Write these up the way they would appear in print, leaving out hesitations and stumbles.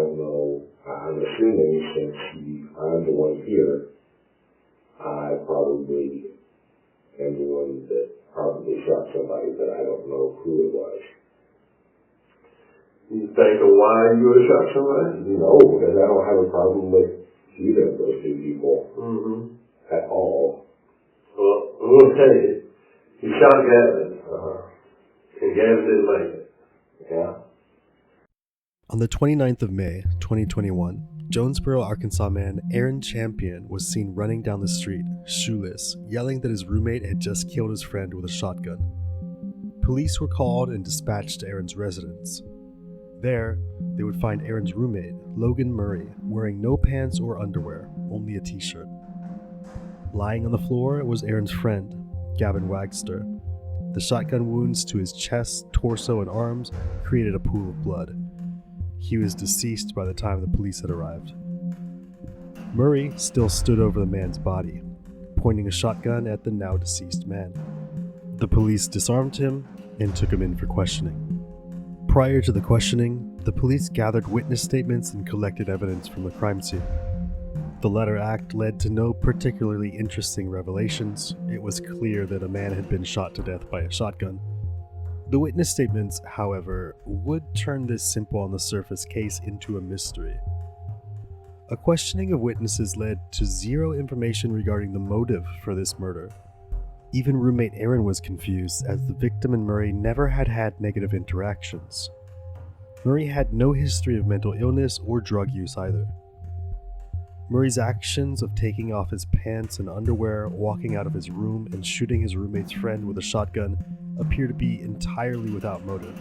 don't know. I'm assuming since I'm the one here, I probably am the one that probably shot somebody, but I don't know who it was. You think of why you would have shot somebody? No, because I don't have a problem with either of those two people at all. Well, I'm going to tell you, you shot Gavin, and Gavin didn't make it. Yeah. On the 29th of May, 2021, Jonesboro, Arkansas man Aaron Champion was seen running down the street, shoeless, yelling that his roommate had just killed his friend with a shotgun. Police were called and dispatched to Aaron's residence. There, they would find Aaron's roommate, Logan Murray, wearing no pants or underwear, only a t-shirt. Lying on the floor was Aaron's friend, Gavin Wagster. The shotgun wounds to his chest, torso, and arms created a pool of blood. He was deceased by the time the police had arrived. Murray still stood over the man's body, pointing a shotgun at the now deceased man. The police disarmed him and took him in for questioning. Prior to the questioning, the police gathered witness statements and collected evidence from the crime scene. The latter act led to no particularly interesting revelations. It was clear that a man had been shot to death by a shotgun. The witness statements, however, would turn this simple on the surface case into a mystery. A questioning of witnesses led to zero information regarding the motive for this murder. Even roommate Aaron was confused, as the victim and Murray never had negative interactions. Murray had no history of mental illness or drug use either. Murray's actions of taking off his pants and underwear, walking out of his room, and shooting his roommate's friend with a shotgun appear to be entirely without motive.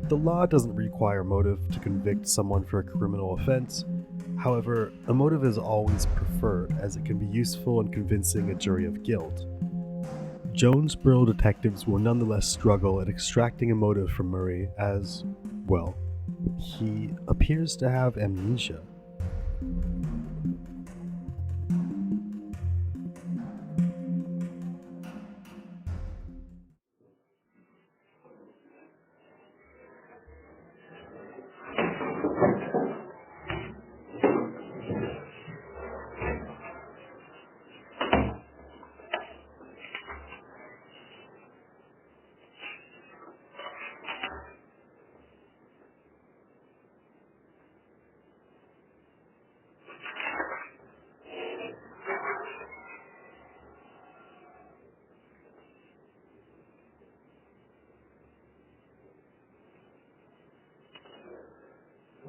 The law doesn't require motive to convict someone for a criminal offense. However, a motive is always preferred, as it can be useful in convincing a jury of guilt. Jonesboro detectives will nonetheless struggle at extracting a motive from Murray, as, well, he appears to have amnesia.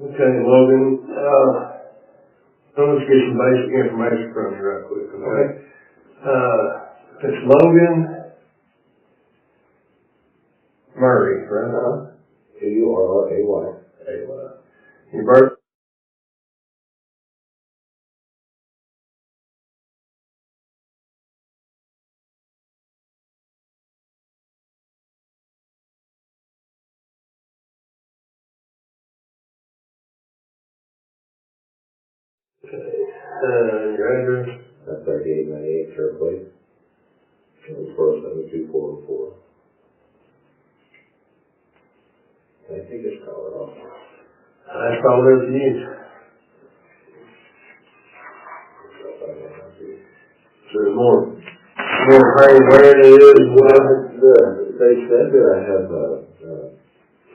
Okay, Logan, let's get some basic information from you right quick, okay? It's Logan Murray, right? Murray. Your birth? Your address? That's 3898 Fair Place. Jonesboro 72404. Can I take this collar off? That's all there to use. So there's more pain where it is. They said that I have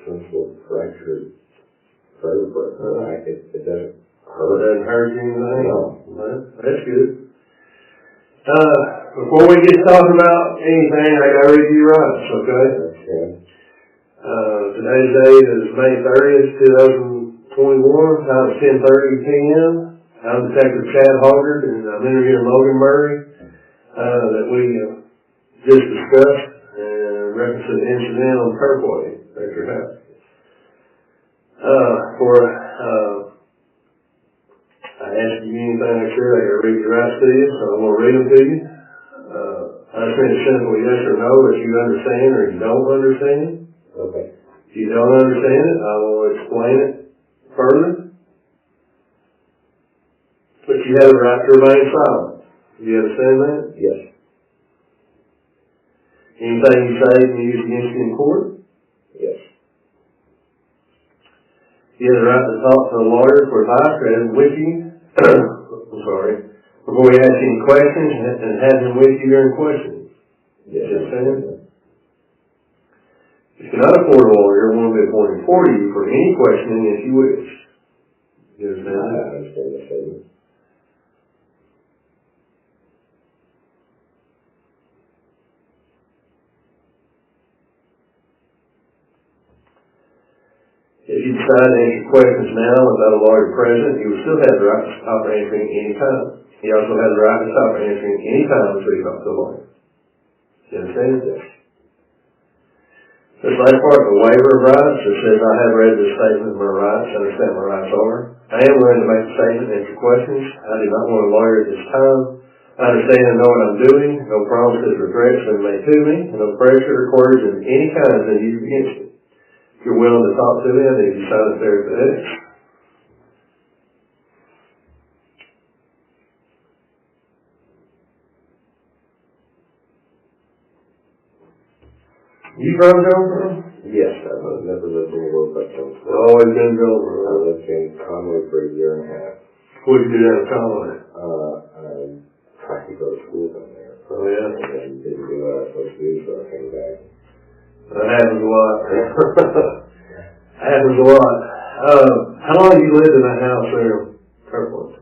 some sort of fractured vertebra. It doesn't hurt. It doesn't hurt you anything? No. That's good. Before we get talking about anything, I gotta read you your rights, okay? Okay. Today's date is May 30th, 2021, time is 10:30 p.m. I'm Detective Chad Hoggard, and I'm interviewing Logan Murray, that we just discussed, and reference to the incident on Turfway at your house. I asked you anything I could, I gotta read your rights to you, so I'm gonna read them to you. I just need a simple yes or no if you understand or you don't understand. Okay. If you don't understand it, I will explain it further. But you have the right to remain silent. You understand that? Yes. Anything you say can be used against you in court? Yes. Do You have the right to talk to a lawyer for advice or have him with you. I'm sorry. Before we ask any questions, and have him with you during questions. Yes, You understand? If you cannot afford a lawyer, one will be appointed for you for any questioning if you wish. You understand? I understand the statement. If you decide to answer questions now without a lawyer present, you will still have the right to stop answering any time. You also have the right to stop answering any time until you talk to a lawyer. You understand? Yes. This last part, the waiver of rights, it says, I have read this statement of my rights, I understand my rights are. I am willing to make a statement and answer questions. I do not want a lawyer at this time. I understand and know what I'm doing. No promises or threats been made to me, and no pressure or coercion of any kind is used against me. If you're willing to talk to me, I need you to sign a therapy X. You from Jonesboro? Yes, I've never lived anywhere but Jonesboro. Always been Jonesboro. I lived in Conway for a year and a half. What did you do down in Conway? I tried to go to school down there. Oh, yeah? And then didn't do what I was supposed to do, so I came back. That happens a lot. Happens a lot. How long have you lived in that house there, Kirkland?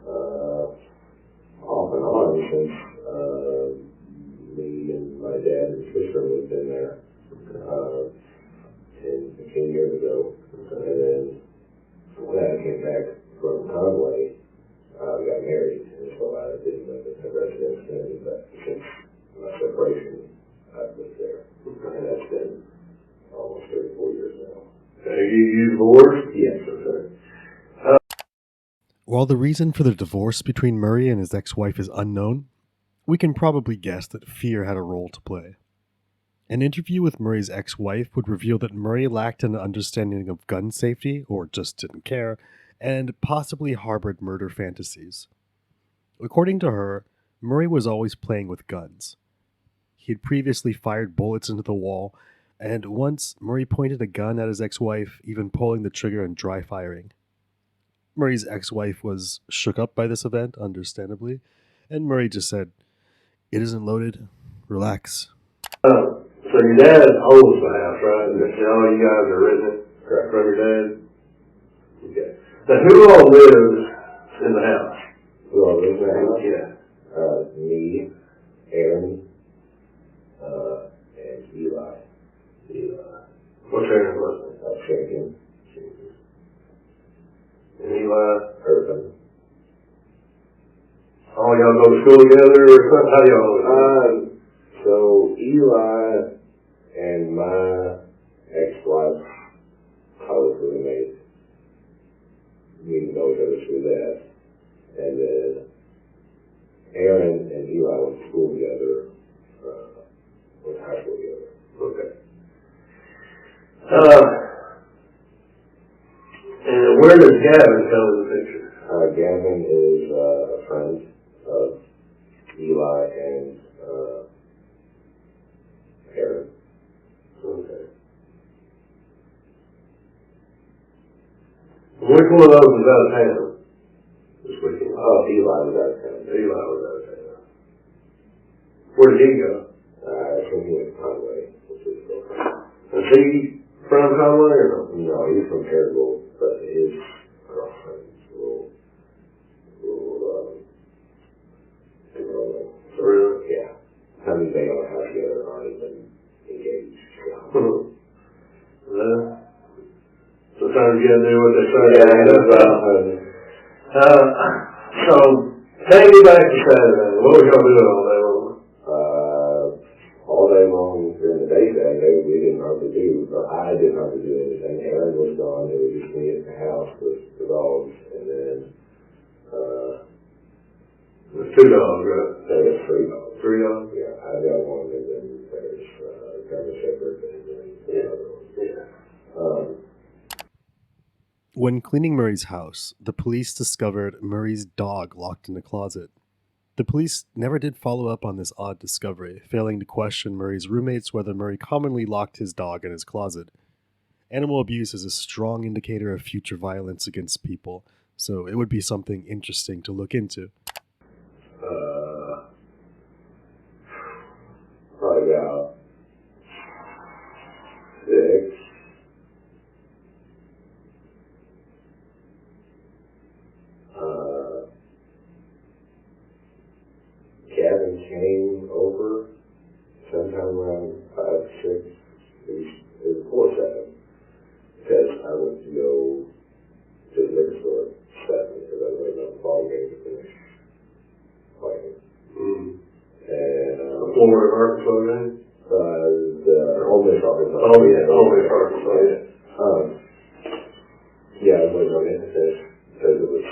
Off and on since me and my dad and sister lived in there 10 years ago. And then when I came back from Conway, I got married, and so I didn't live in the residence then, but since my separation, I've lived there. And that's been almost 34 years now. You divorced? Yes, sir. While the reason for the divorce between Murray and his ex-wife is unknown, we can probably guess that fear had a role to play. An interview with Murray's ex-wife would reveal that Murray lacked an understanding of gun safety, or just didn't care, and possibly harbored murder fantasies. According to her, Murray was always playing with guns. He had previously fired bullets into the wall, and once Murray pointed a gun at his ex-wife, even pulling the trigger and dry firing. Murray's ex-wife was shook up by this event, understandably, and Murray just said, "It isn't loaded. Relax." So your dad owns the house, right? And all you guys are renting it from your dad? Okay. Now who all lives in the house? Who all lives in the house? Yeah. Me, Aaron, and Eli. What's Aaron's last name? Champion. And Eli? Urban. All y'all go to school together or something? How do y'all live? So Eli and my ex-wife, college roommate, we know each other through that. And then Aaron and Eli went to school together, went to high school together. Okay. And where does Gavin come in the picture? Gavin is a friend of Eli and Aaron. Okay. Which one of those was out of town this weekend? Oh, Eli was out of town. Eli was out of town. Where did he go? I think he went to Conway, which is Is he from Conway or no? No, he's from Paragould, but his girlfriend's a little Really? yeah. I mean, they don't have together, aren't even engaged. Sometimes you gotta do what they say. Yeah, So, take me back to Saturday. What was y'all doing all day long? all day long during the day, we didn't hardly do, or I didn't hardly do anything. Aaron was gone. It was just me at the house with the dogs, and then There's 2 dogs, right? there was 3 dogs. 3 dogs? Yeah, I got one, and then there's German Shepherd, and then the other one. Yeah. When cleaning Murray's house, the police discovered Murray's dog locked in a closet. The police never did follow up on this odd discovery, failing to question Murray's roommates whether Murray commonly locked his dog in his closet. Animal abuse is a strong indicator of future violence against people, so it would be something interesting to look into. Probably about 6. Gavin came over sometime around 5, 6. It was before 7. Because I went to go to the liquor store at 7 because I was waiting on the ball game to finish playing. And Florida Arkansas game? the Ole Miss Arkansas. Oh yeah, Ole Miss Arkansas. Yeah, I was waiting on it to finish because it was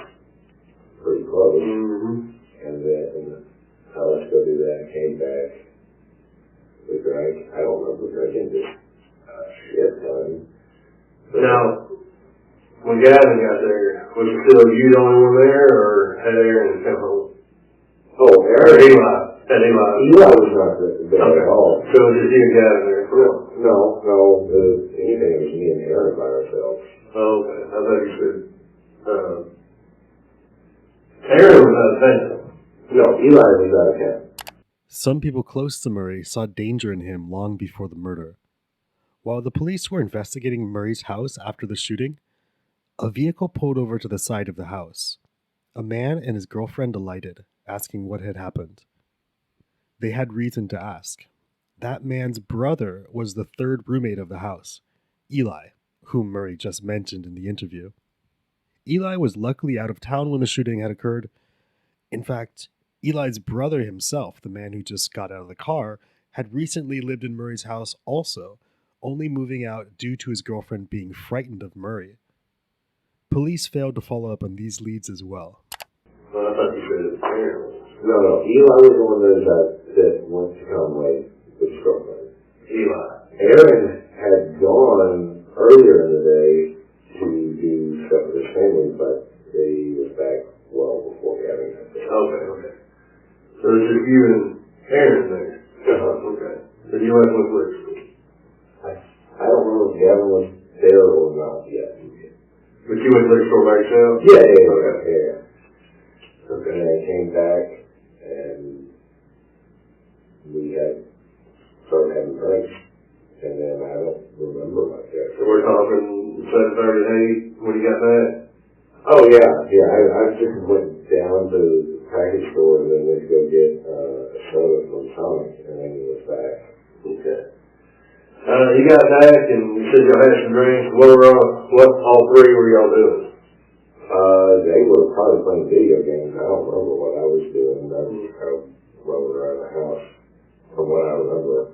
pretty close. And then let's go do that. Came back. We drank. I don't remember drinking just shit ton. Now, when Gavin got there, was it still you the only one there, or had Aaron come home? Oh, Or Aaron. Eli? Had Eli? Eli was not there at all. So it was just you and Gavin there? No. Anything, it was me and Aaron by ourselves. Oh, okay. I thought you said, Aaron was out of town. No, Eli was out of town. Some people close to Murray saw danger in him long before the murder. While the police were investigating Murray's house after the shooting, a vehicle pulled over to the side of the house. A man and his girlfriend alighted, asking what had happened. They had reason to ask. That man's brother was the third roommate of the house, Eli, whom Murray just mentioned in the interview. Eli was luckily out of town when the shooting had occurred. In fact, Eli's brother himself, the man who just got out of the car, had recently lived in Murray's house also, only moving out due to his girlfriend being frightened of Murray. Police failed to follow up on these leads as well. Well, I thought you said Aaron. No. Eli was the one that went to Conway with his girlfriend. Eli. Aaron had gone earlier in the day to do stuff with his family, but he was back well before Gavin got there. Okay. So it's just you and Aaron there? Okay. So you went with Luke? I don't remember if Gavin was there or not yet. But you went to the store by yourself? Yeah. Okay. And I came back, and we had started having drinks, and then I don't remember much after. So we're talking 7:30, 8 when you got back? Oh, yeah. I just went down to the package store and then went to go get a soda from Sonic, and then he was back. Okay. You got back and you said y'all had some drinks. What all three were y'all doing? They were probably playing video games. I don't remember what I was doing. I was rolling around the house from what I remember.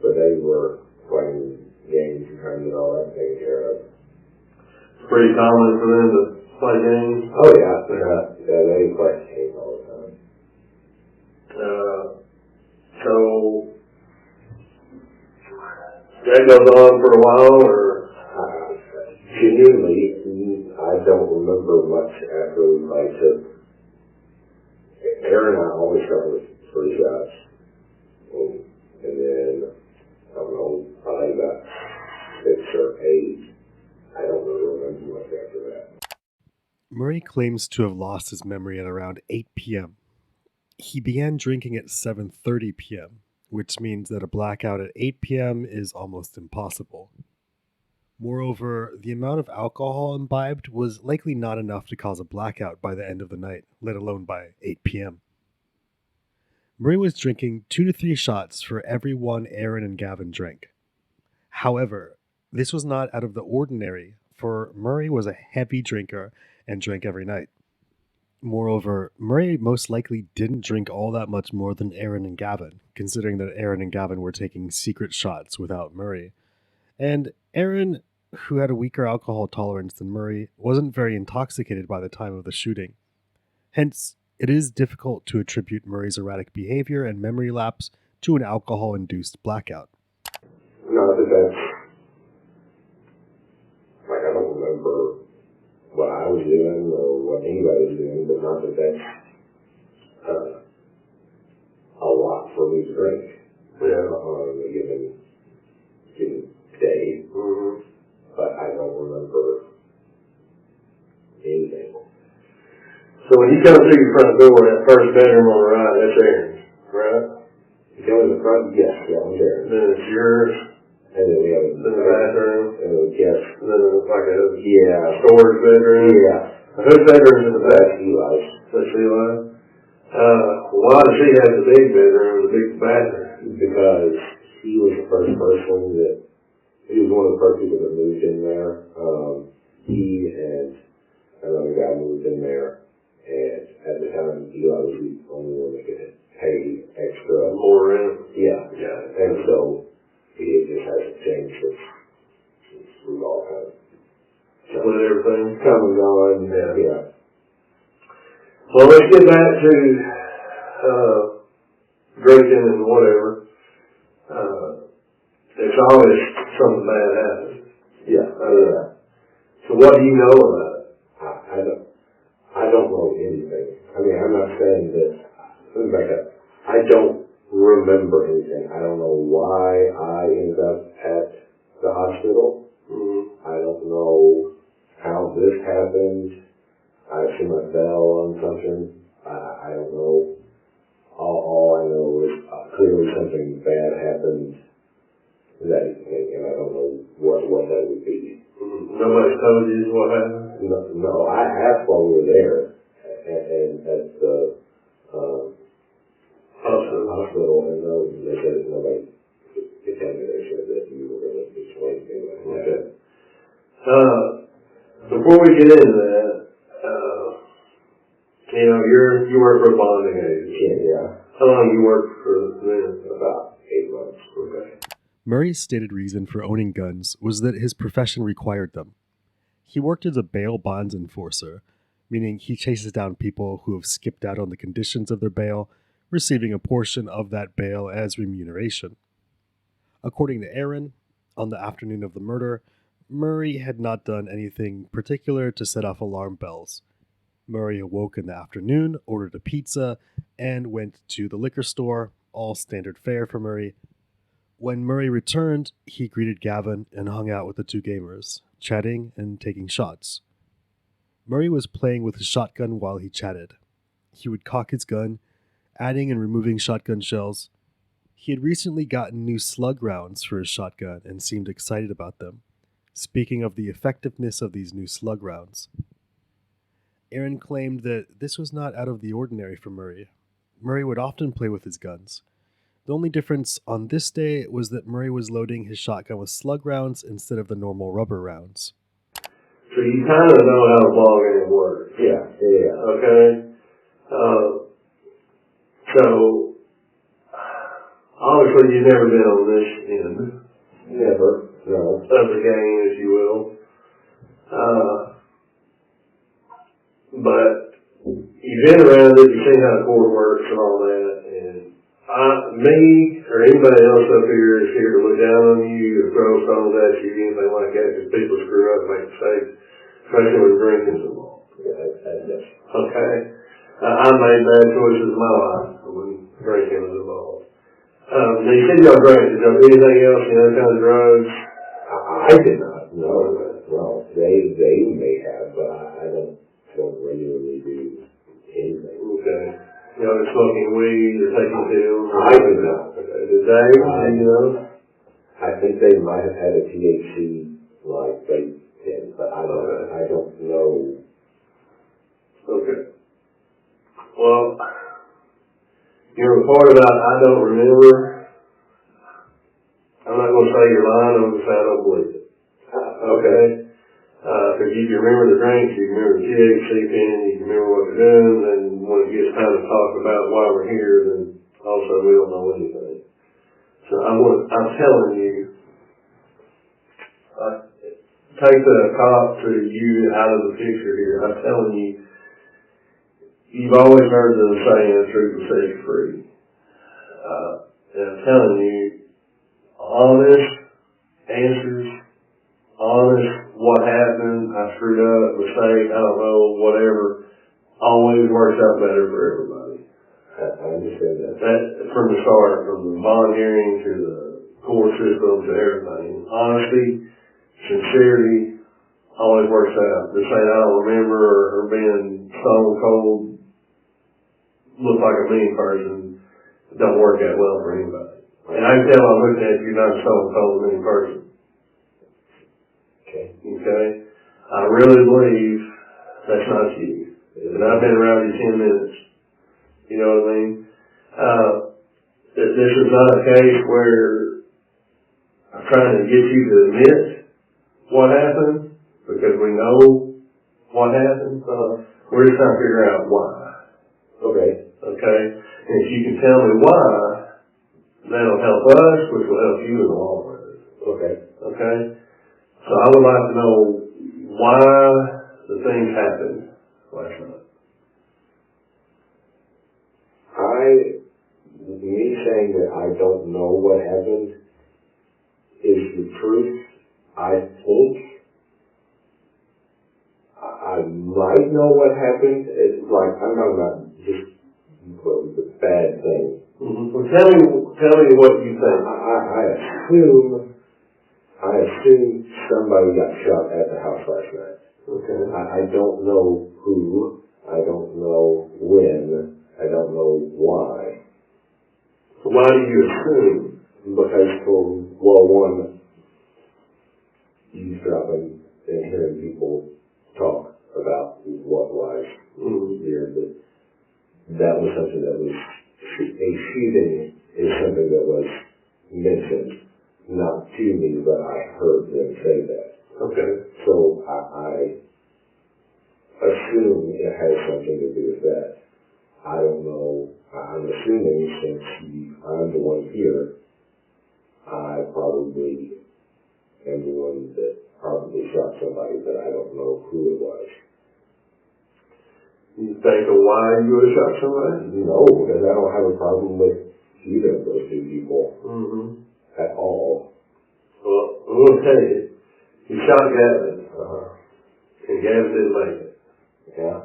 But they were playing games and trying to get all that taken care of. It's pretty common for them to play games. Oh, yeah. They play games all the time. So that goes on for a while, or? Genuinely, I don't remember much after we played. Aaron and I always start with 3 shots. And then, I don't know, probably about 6 or 8. I don't really remember much after that. Murray claims to have lost his memory at around 8 p.m. He began drinking at 7:30 p.m., which means that a blackout at 8 p.m. is almost impossible. Moreover, the amount of alcohol imbibed was likely not enough to cause a blackout by the end of the night, let alone by 8 p.m. Murray was drinking 2 to 3 shots for every one Aaron and Gavin drank. However, this was not out of the ordinary, for Murray was a heavy drinker and drank every night. Moreover, Murray most likely didn't drink all that much more than Aaron and Gavin, considering that Aaron and Gavin were taking secret shots without Murray. And Aaron, who had a weaker alcohol tolerance than Murray, wasn't very intoxicated by the time of the shooting. Hence, it is difficult to attribute Murray's erratic behavior and memory lapse to an alcohol-induced blackout. Not that that's, I don't remember what I was doing or what anybody was doing, but not that that's a lot for me to drink on a given day. but I don't remember anything. So when you come through your front door, that first bedroom on the right, that's Aaron's, right? You go in the front, yes, that one's there. Then it's yours. And then we have Then the bathroom. And then, yes. And then it's like a Yeah. storage bedroom. Yeah. Whose bedroom's in the back? That's Eli's. That's Eli. Why does he have the big bedroom and the big bathroom? Because he was the first person that, he was one of the first people that moved in there. He and another guy moved in there. And at the time, Eli was the only one that could pay extra. More rent? Yeah. Yeah. And so, it just hasn't changed since we've all kind of Split everything? come and gone. Yeah. Well, let's get back to drinking and whatever. It's always something bad happens. Yeah. So what do you know about it? I don't know anything. I mean, I'm not saying that, let me back up. I don't remember anything. I don't know why I ended up at the hospital. Mm-hmm. I don't know how this happened. I assume I fell on something. I don't know. All I know is clearly something bad happened that evening, and I don't know what that would be. Mm-hmm. Nobody told you what happened? No, I asked while we were there, and at the hospital, and they said that nobody could tell me. They said that you were going to explain to me. Okay. Before we get into that, you work for a bonding agency. Yeah. How long you worked for them? About 8 months. Okay. Murray's stated reason for owning guns was that his profession required them. He worked as a bail bonds enforcer, meaning he chases down people who have skipped out on the conditions of their bail, receiving a portion of that bail as remuneration. According to Aaron, on the afternoon of the murder, Murray had not done anything particular to set off alarm bells. Murray awoke in the afternoon, ordered a pizza, and went to the liquor store, all standard fare for Murray. When Murray returned, he greeted Gavin and hung out with the two gamers, chatting and taking shots. Murray was playing with his shotgun while he chatted. He would cock his gun, adding and removing shotgun shells. He had recently gotten new slug rounds for his shotgun and seemed excited about them. Speaking of the effectiveness of these new slug rounds, Aaron claimed that this was not out of the ordinary for Murray. Murray would often play with his guns. The only difference on this day was that Murray was loading his shotgun with slug rounds instead of the normal rubber rounds. So you kind of know how a ball game works. Yeah. Okay? So, obviously you've never been on this end. Never. No. Of the game, if you will. But you've been around it, you've seen how the court works and all that, and me or anybody else up here is here to look down on you or throw stones at you, anything like that, because people screw up and make mistakes, especially when drinking's involved. Yes. Okay? I made bad choices in my life when drinking was involved. Now you said y'all drank. Did y'all do anything else, any other kind of drugs? I did not. No. They may have, but I don't regularly do anything. Okay. Y'all been smoking weed or taking pills? I did not. Okay. Did they? You know? I think they might have had a THC like vape pen, but I don't know. Okay. Well, the part about I don't remember, I'm not going to say you're lying, I'm going to say I don't believe it. Okay? Because you can remember the drinks, you can remember the THC pen, you can remember what you're doing, and when it gets time to talk about why we're here, then also we don't know anything. So I'm telling you, take the cop to you out of the picture here. I'm telling you, you've always heard the saying, truth will set you free. And I'm telling you, honest answers, honest what happened, I screwed up, mistake, I don't know, whatever, always works out better for everybody. I understand that. That from the start, from the bond hearing to the court system to everything. Honesty sincerity always works out. Just saying I don't remember or being stone cold, look like a mean person, don't work that well for anybody. And I can tell I'm looking at you, not a stone cold mean person. Okay? I really believe that's not you. And I've been around you 10 minutes. You know what I mean? This is not a case where I'm trying to get you to admit what happened, because we know what happened. We're just trying to figure out why. Okay? And if you can tell me why, that'll help us, which will help you in the long run. Okay? So I would like to know why the things happened last night. Me saying that I don't know what happened is the truth. I think I might know what happened. It's like, I'm talking about just the bad thing. Mm-hmm. Well, tell me what you think. I assume somebody got shot at the house last night. Okay. I don't know who. I don't know when. I don't know why. So why do you assume? Because one, eavesdropping and hearing people talk about what was here, that was something that was, a shooting is something that was mentioned, not to me, but I heard them say that. Okay. So I assume it has something to do with that. I don't know. I'm assuming since I'm the one here, I probably am the one that probably shot somebody, but I don't know who it was. You think of why you would have shot somebody? No, because I don't have a problem with either of those two people at all. Well, I'm going to tell you, you shot Gavin, and Gavin didn't make it. Yeah.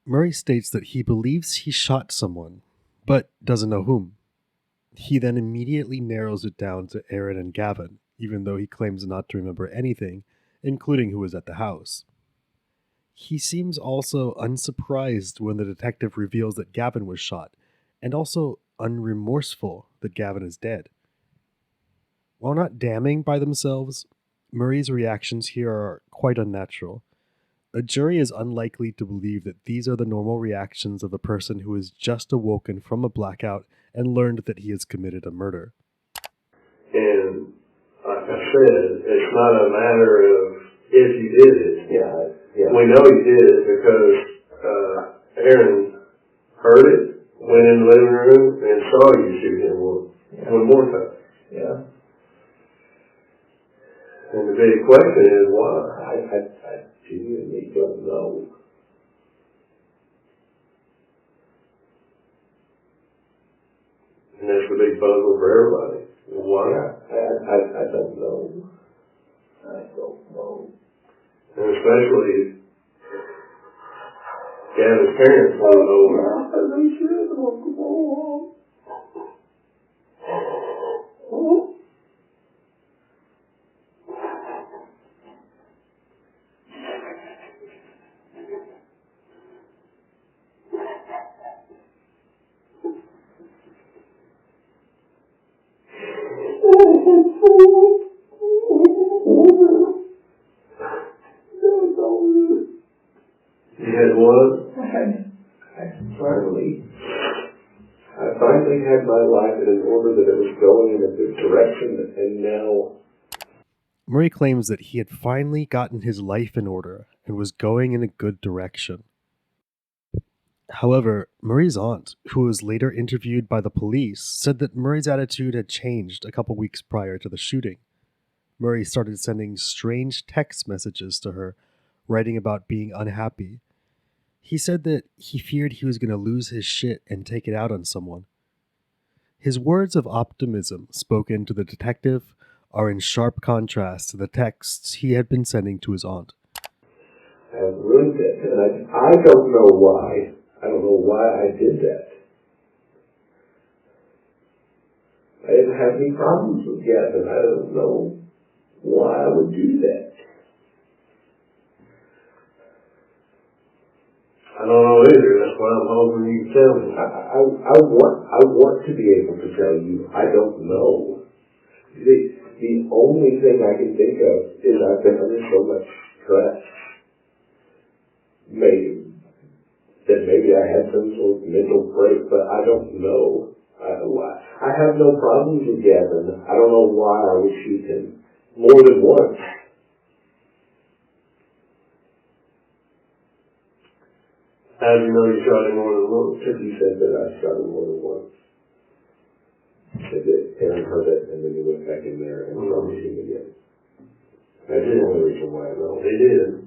Murray states that he believes he shot someone, but doesn't know whom. He then immediately narrows it down to Aaron and Gavin, even though he claims not to remember anything, including who was at the house. He seems also unsurprised when the detective reveals that Gavin was shot, and also unremorseful that Gavin is dead. While not damning by themselves, Murray's reactions here are quite unnatural. A jury is unlikely to believe that these are the normal reactions of a person who has just awoken from a blackout and learned that he has committed a murder. And like I said, it's not a matter of if you did it. Yeah. We know you did it because Aaron heard it, went in the living room, and saw you shoot him one more time. Yeah. And the big question is why? I genuinely don't know. And that's the big puzzle for everybody. Why? I don't know. I don't know. And especially if Gavin's parents want to know. They should. Come on. You had what? I finally had my life in an order that it was going in a good direction, and now... Murray claims that he had finally gotten his life in order and was going in a good direction. However, Murray's aunt, who was later interviewed by the police, said that Murray's attitude had changed a couple weeks prior to the shooting. Murray started sending strange text messages to her, writing about being unhappy. He said that he feared he was going to lose his shit and take it out on someone. His words of optimism spoken to the detective are in sharp contrast to the texts he had been sending to his aunt. I ruined it, and I don't know why. I don't know why I did that. I didn't have any problems with Gavin. I don't know why I would do that. I don't know either. That's why I'm hoping you can tell me. I want to be able to tell you. I don't know. The only thing I can think of is I've been under so much stress. Maybe I had some sort of mental break, but I don't know. I have no problems with Gavin. I don't know why I would shoot him more than once. How do you know you shot him more than once? He said that I shot him more than once. He said that Aaron heard it, and then he went back in there and saw me shoot again. That's the only reason why I know. He did.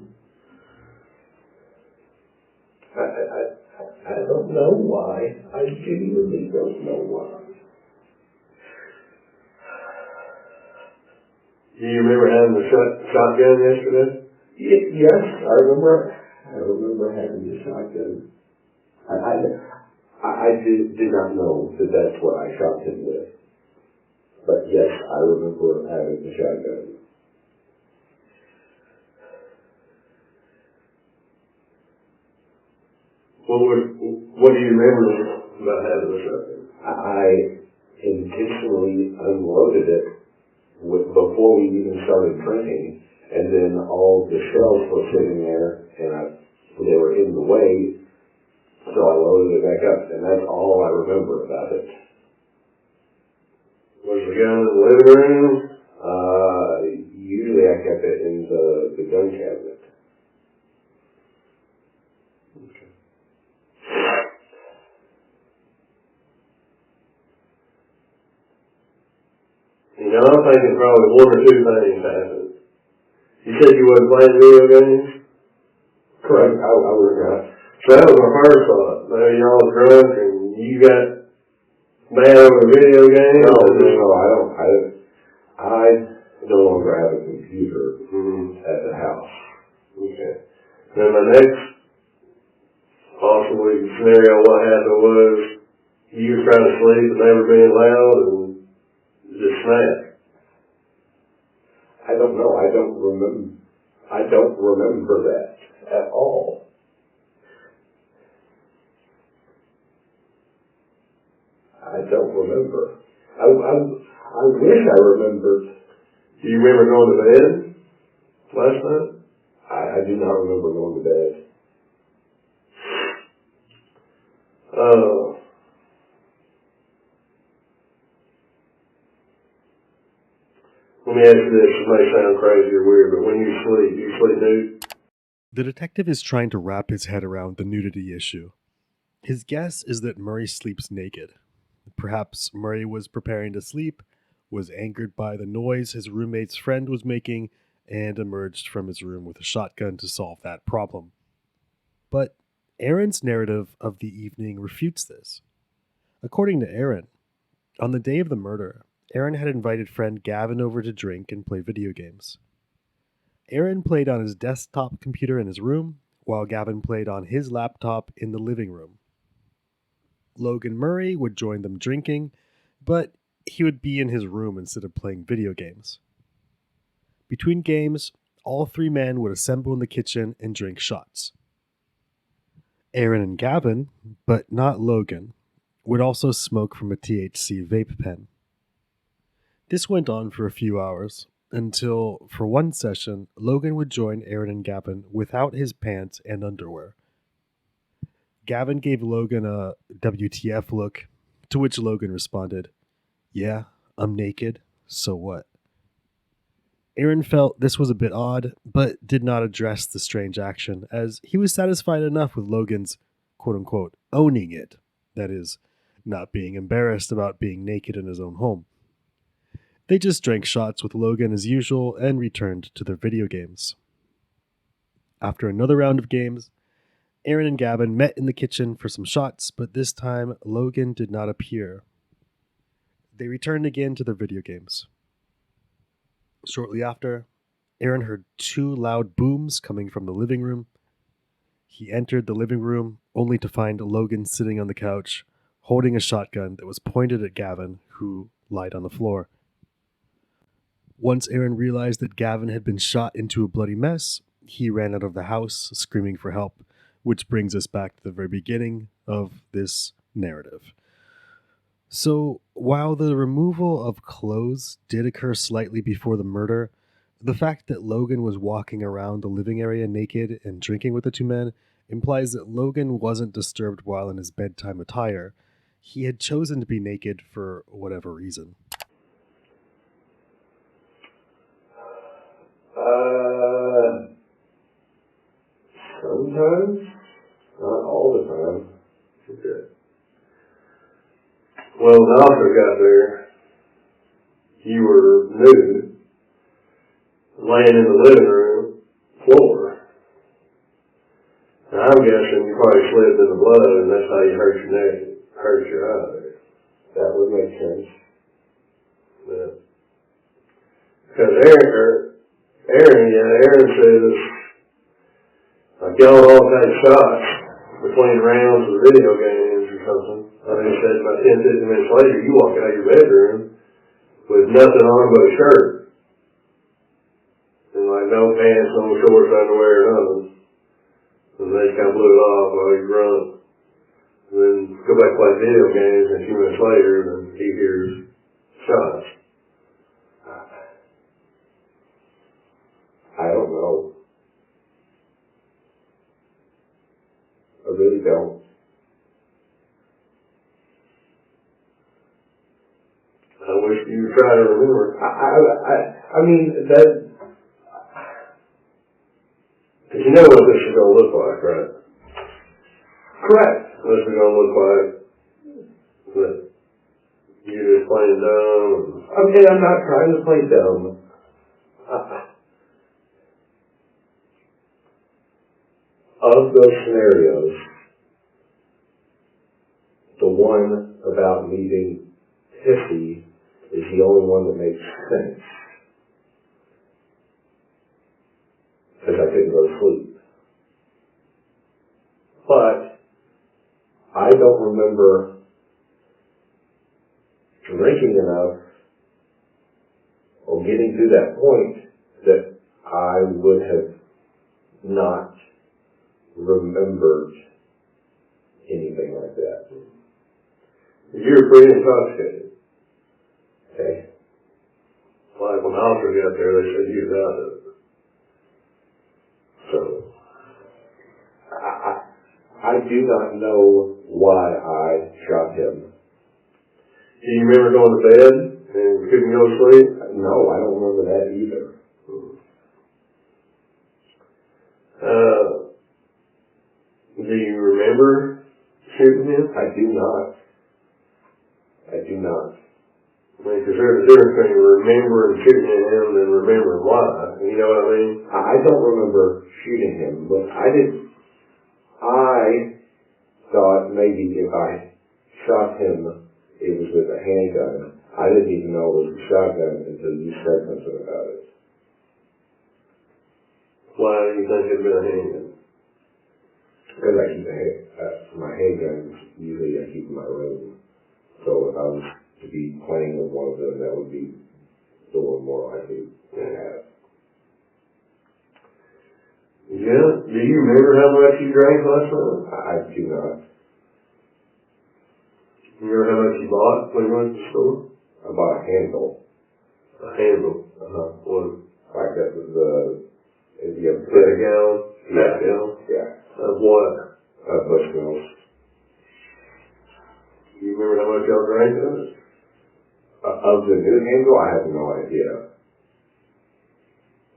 I don't know why. I genuinely don't know why. Do you remember having the shotgun yesterday? Yes, I remember having the shotgun. I did not know that that's what I shot him with. But yes, I remember having the shotgun. What do you remember about having the shotgun? I intentionally unloaded it before we even started drinking, and then all the shells were sitting there, and they were in the way, so I loaded it back up, and that's all I remember about it. Was the gun in the living room? Usually I kept it in the gun cabinet. Okay. You know, I'm thinking probably one or two things happened. You said you wasn't playing video games? Correct. I was not. So that was my first thought. Maybe y'all was drunk and you got mad over a video game? No, I don't. I no longer have a computer at the house. Okay. Then the next possible scenario, what happened was you were trying to sleep and they were being loud and just snapped. I don't know. I don't remember that at all. I don't remember. I wish I remembered. Do you remember going to bed last night? I do not remember going to bed. Let me ask you this. It may sound crazy or weird, but when you sleep, do you sleep nude? The detective is trying to wrap his head around the nudity issue. His guess is that Murray sleeps naked. Perhaps Murray was preparing to sleep, was angered by the noise his roommate's friend was making, and emerged from his room with a shotgun to solve that problem. But Aaron's narrative of the evening refutes this. According to Aaron, on the day of the murder, Aaron had invited friend Gavin over to drink and play video games. Aaron played on his desktop computer in his room, while Gavin played on his laptop in the living room. Logan Murray would join them drinking, but he would be in his room instead of playing video games. Between games, all three men would assemble in the kitchen and drink shots. Aaron and Gavin, but not Logan, would also smoke from a THC vape pen. This went on for a few hours, until, for one session, Logan would join Aaron and Gavin without his pants and underwear. Gavin gave Logan a WTF look, to which Logan responded, "Yeah, I'm naked, so what?" Aaron felt this was a bit odd, but did not address the strange action, as he was satisfied enough with Logan's quote-unquote owning it, that is, not being embarrassed about being naked in his own home. They just drank shots with Logan as usual and returned to their video games. After another round of games, Aaron and Gavin met in the kitchen for some shots, but this time Logan did not appear. They returned again to their video games. Shortly after, Aaron heard two loud booms coming from the living room. He entered the living room only to find Logan sitting on the couch, holding a shotgun that was pointed at Gavin, who lied on the floor. Once Aaron realized that Gavin had been shot into a bloody mess, he ran out of the house screaming for help, which brings us back to the very beginning of this narrative. So, while the removal of clothes did occur slightly before the murder, the fact that Logan was walking around the living area naked and drinking with the two men implies that Logan wasn't disturbed while in his bedtime attire. He had chosen to be naked for whatever reason. Sometimes, not all the time. Okay. Well, when the officer got there, you were nude, laying in the living room floor. Now, I'm guessing you probably slipped in the blood, and that's how you hurt your neck, hurt your eye. That would make sense. Yeah. Because Aaron says, like y'all all take shots between rounds of video games or something. I mean, he said about 10, 15 minutes later, you walk out of your bedroom with nothing on but a shirt. And like no pants, no shorts, underwear, nothing. And they kind of blew it off while you drunk. And then go back to play video games, and a few minutes later, and he hears shots. I don't know. I really don't. I wish you would try to remember. I mean, that... Because you know what this is going to look like, right? Correct. This is going to look like that you're just playing dumb. Okay, I'm not trying to play dumb. Of those scenarios, the one about me being pissy is the only one that makes sense. Because I couldn't go to sleep. But I don't remember drinking enough or getting to that point that I would have not remembered anything like that. You were pretty intoxicated. Okay? Like when the officer got there, they said you was out of it. So, I do not know why I shot him. Do you remember going to bed and couldn't go to sleep? No, I don't remember that either. Do you remember shooting him? I do not. I do not. I mean, because there's a difference between remembering shooting him and remembering why. You know what I mean? I don't remember shooting him, but I thought maybe if I shot him, it was with a handgun. I didn't even know it was a shotgun until you said something about it. Why do you think it'd been a handgun? Because I keep my handguns, usually I keep in my room. So if I was to be playing with one of them, that would be the one more likely to have. Yeah? Do you remember how much you drank last night? I do not. You remember how much you bought when you went to the store? I bought a handle. A handle? What? Like that was the... A gallon? Yeah. Gallon? Yeah. Of what? Bushmills. You remember how much y'all drank of it? Of the new handle, I have no idea.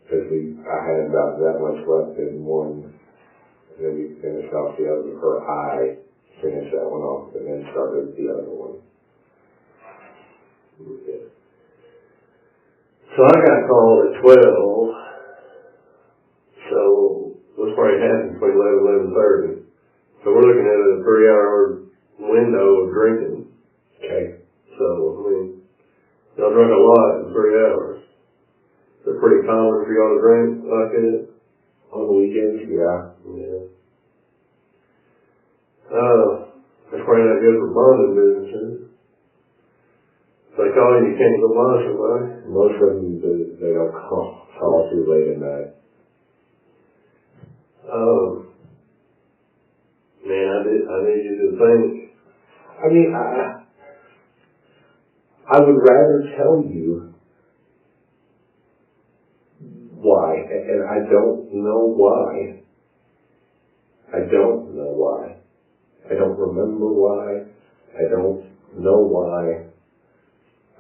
Because I had about that much left in one, and then we finished off the other, or I finished that one off and then started the other one. Okay. So I got called at 12, so what's probably happened between 11 and 11:30. So we're looking at a 3-hour window of drinking. Okay. So, I mean, y'all drank a lot in 3 hours. Is it pretty common for y'all to drink like it? On the weekends, yeah. Yeah. That's probably not good for bonding business, is it? They call you can't go by somebody. Most of them, they don't call too late at night. Man, I need you to think. I mean, I would rather tell you why, and I don't know why. I don't know why. I don't remember why. I don't know why.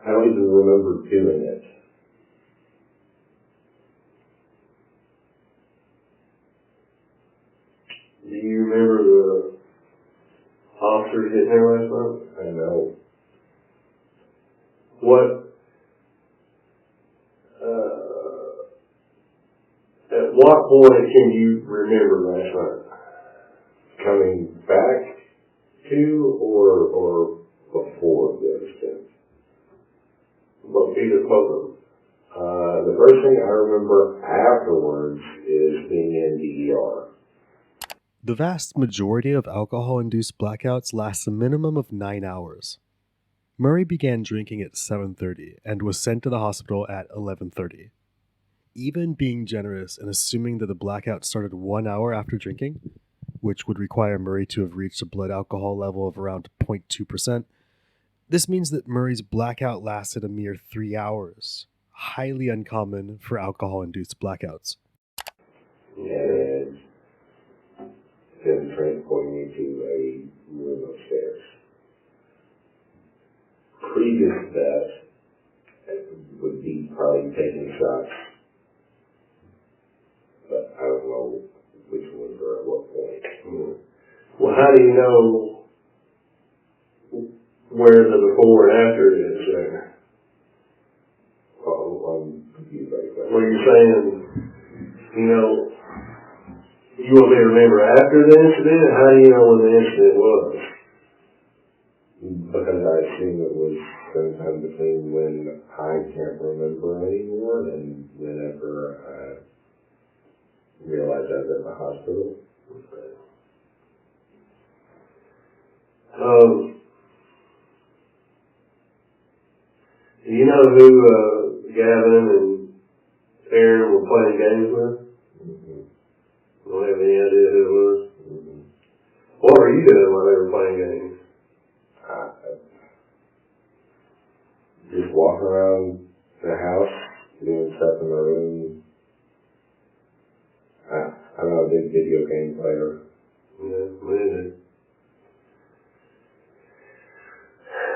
I don't even remember doing it. Do you remember the officer getting there last night? I know. At what point can you remember last night? Coming back to or before the incident? Well, either both of them. The first thing I remember afterwards is being in the ER. The vast majority of alcohol-induced blackouts last a minimum of 9 hours. Murray began drinking at 7:30 and was sent to the hospital at 11:30. Even being generous and assuming that the blackout started 1 hour after drinking, which would require Murray to have reached a blood alcohol level of around 0.2%, this means that Murray's blackout lasted a mere 3 hours, highly uncommon for alcohol-induced blackouts. And then transporting me to a room upstairs. Previous to that would be probably taking shots, but I don't know which ones are at what point. Mm-hmm. Well, how do you know where the before and after is there? I'm confused by that. Well, you're saying, you want me to remember after the incident, or how do you know when the incident was? Because I assume it was sometime between when I can't remember anymore and whenever I realized I was at the hospital. Do you know who Gavin and Aaron were playing games with? Mm-hmm. Don't have any idea who it was? Mm-hmm. What were you doing while they were playing games? Just walking around the house, doing stuff in my room. I'm not a big video game player. Yeah, me neither.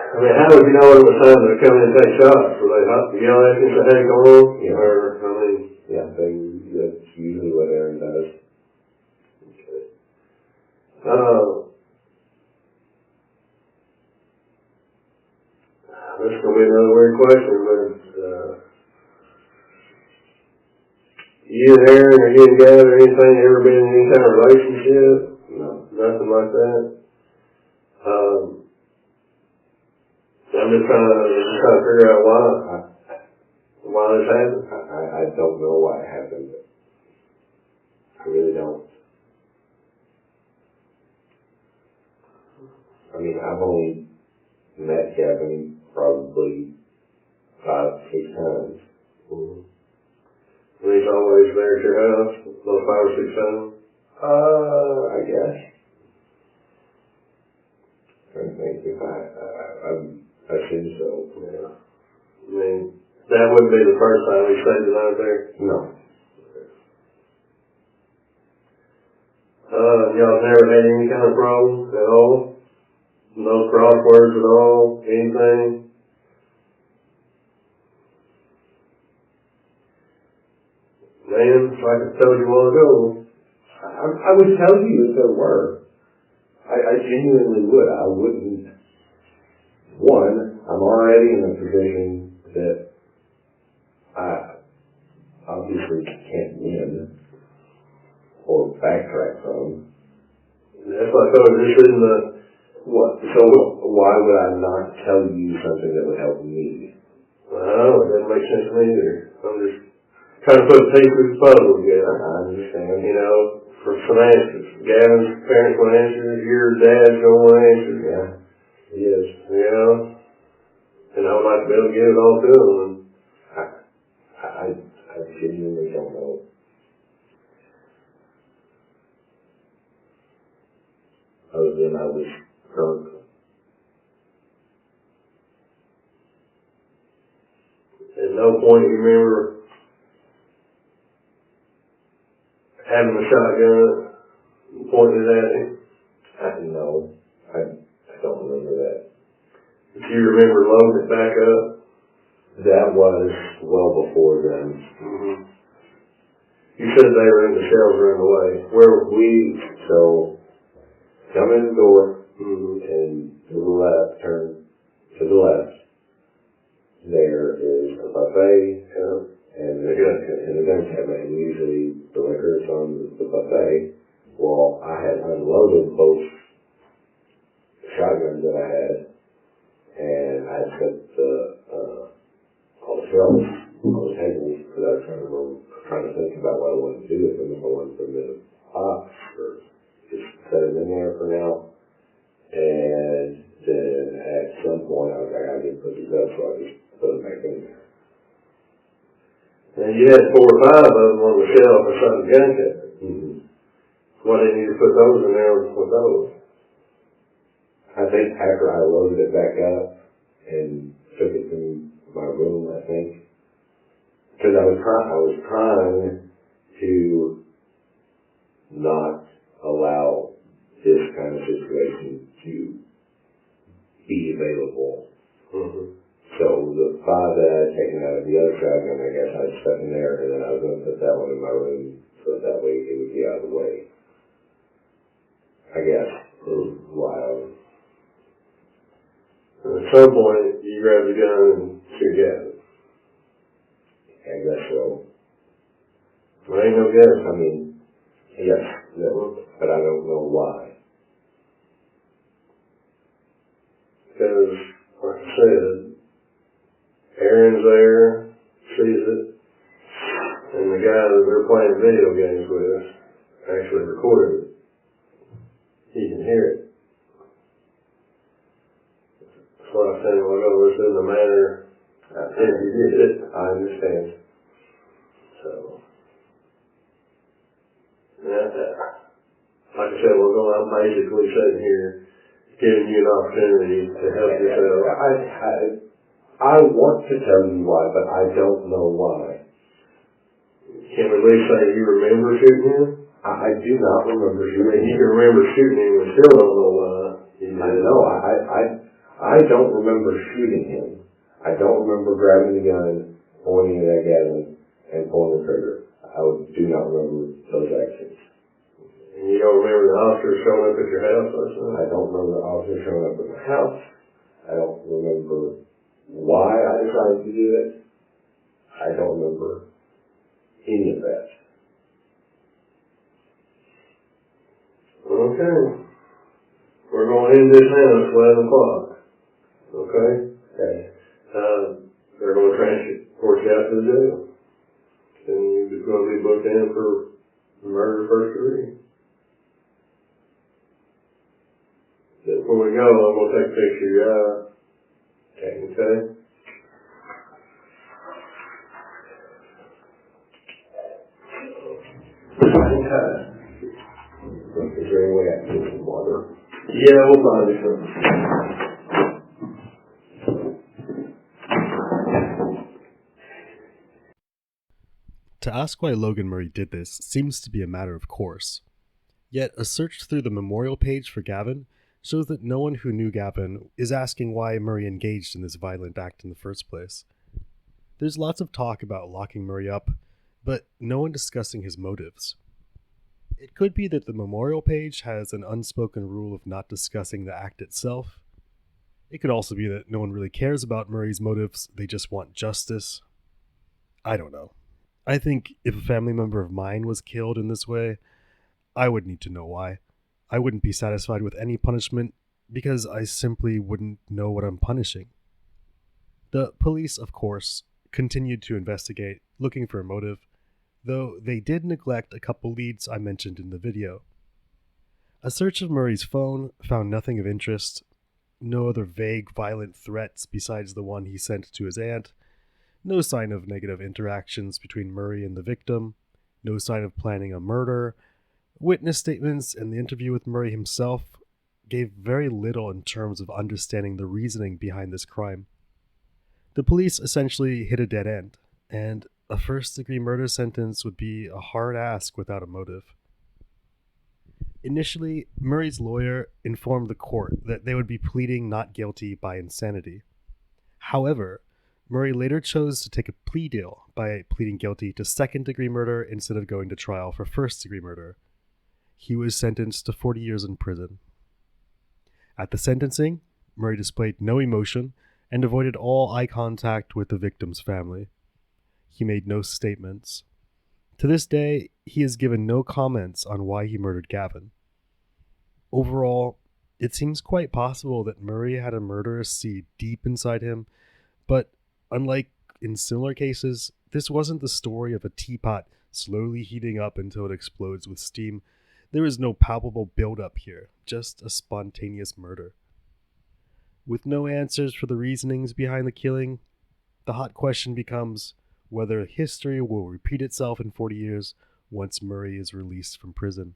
I mean, how would you know it was time to come in and take shots? Were they yelling at you and say, hey, go on? Yeah. Or, I mean... Yeah, that's usually what Aaron does. Okay. That's going to be another weird question, but you and Aaron or you and Gavin or anything, ever been in any kind of relationship? No. Nothing like that? I'm just trying to figure out why this happened. I don't know why it happened. I really don't. I mean, I've only met Gavin probably 5-6 times. Mm-hmm. And he's always there at your house, those 5 or 6 times? I guess. I think if I assume so. Yeah. I mean, that wouldn't be the first time he stayed the night there? No. Y'all never had any kind of problems at all? No crosswords at all? Anything? Man, like I told you a while ago. I would tell you if there were. I genuinely would. I wouldn't. One, I'm already in a position that I obviously can't win or backtrack from. That's why I told you this isn't the... What? So why would I not tell you something that would help me? Well, it doesn't make sense to me either. I'm just trying to put a piece of the puzzle together. I understand. For some answers. Gavin's parents want answers, your dad's going to want answers. Yeah, he is. And I would like to be able to give it all to him. I genuinely don't know. Other than I was drunk. At no point you remember having a shotgun pointing it at him? No, I don't remember that. If you remember loading it back up? That was well before then. Mm-hmm. You said they were in the shells around the way. So come in the door, mm-hmm. and to the left, turn to the left. There is a buffet, and the gun cabinet, and usually the liquor is on the buffet. Well, I had unloaded both shotguns that I had, and I had set all the shelves on the table because I was trying to think about what I wanted to do with them. If I wanted to put them in a box or just set them in there for now. And then at some point I was like, I didn't put these up, so I just put them back in there. And you had 4 or 5 of them on the shelf inside the gun cabinet. Mm-hmm. Why didn't you put those in there with those? I think after I loaded it back up and took it to my room, I think, because I was trying to not allow this kind of situation to be available. Mm-hmm. So the 5 that I had taken out of the other shotgun, I guess I stuck in there, and then I was going to put that one in my room so that way it would be out of the way. I guess, for a while. And at some point, you grabbed the gun and shoot Gavin. I guess so. There ain't no gas. I mean, yes, no, but I don't know why. Because, like I said, Aaron's there, sees it, and the guy that they're playing video games with actually recorded it. He can hear it. That's why I said, well, this doesn't matter if you did it. I understand. So, like I said, I'm basically sitting here giving you an opportunity to help yourself. I want to tell you why, but I don't know why. Can we at least say you remember shooting him? I do not remember I shooting mean, you him. can remember shooting him and still don't know why. I know. I don't remember shooting him. I don't remember grabbing the gun, pointing it at Gavin, and pulling the trigger. I do not remember those actions. And you don't remember the officer showing up at your house last night? I don't remember the officer showing up at my house. I don't remember why I decided to do it. I don't remember any of that. Okay. We're going to end this now at 11 o'clock. Okay? Okay. They're going to transport you out to the jail. And you're going to be booked in for murder first degree. Before we go, I'm going to take a picture of your eye. Okay? Is there any way I can get some water? Yeah, we'll find you some. To ask why Logan Murray did this seems to be a matter of course. Yet a search through the memorial page for Gavin shows that no one who knew Gavin is asking why Murray engaged in this violent act in the first place. There's lots of talk about locking Murray up, but no one discussing his motives. It could be that the memorial page has an unspoken rule of not discussing the act itself. It could also be that no one really cares about Murray's motives, they just want justice. I don't know. I think if a family member of mine was killed in this way, I would need to know why. I wouldn't be satisfied with any punishment because I simply wouldn't know what I'm punishing. The police, of course, continued to investigate, looking for a motive, though they did neglect a couple leads I mentioned in the video. A search of Murray's phone found nothing of interest, No other vague, violent threats besides the one he sent to his aunt. No sign of negative interactions between Murray and the victim. No sign of planning a murder. Witness statements and the interview with Murray himself gave very little in terms of understanding the reasoning behind this crime. The police essentially hit a dead end, and a first-degree murder sentence would be a hard ask without a motive. Initially, Murray's lawyer informed the court that they would be pleading not guilty by insanity. However, Murray later chose to take a plea deal by pleading guilty to second-degree murder instead of going to trial for first-degree murder. He was sentenced to 40 years in prison. At the sentencing, Murray displayed no emotion and avoided all eye contact with the victim's family. He made no statements. To this day, he has given no comments on why he murdered Gavin. Overall, it seems quite possible that Murray had a murderous seed deep inside him, but unlike in similar cases, this wasn't the story of a teapot slowly heating up until it explodes with steam. There is no palpable build-up here, just a spontaneous murder. With no answers for the reasonings behind the killing, the hot question becomes whether history will repeat itself in 40 years once Murray is released from prison.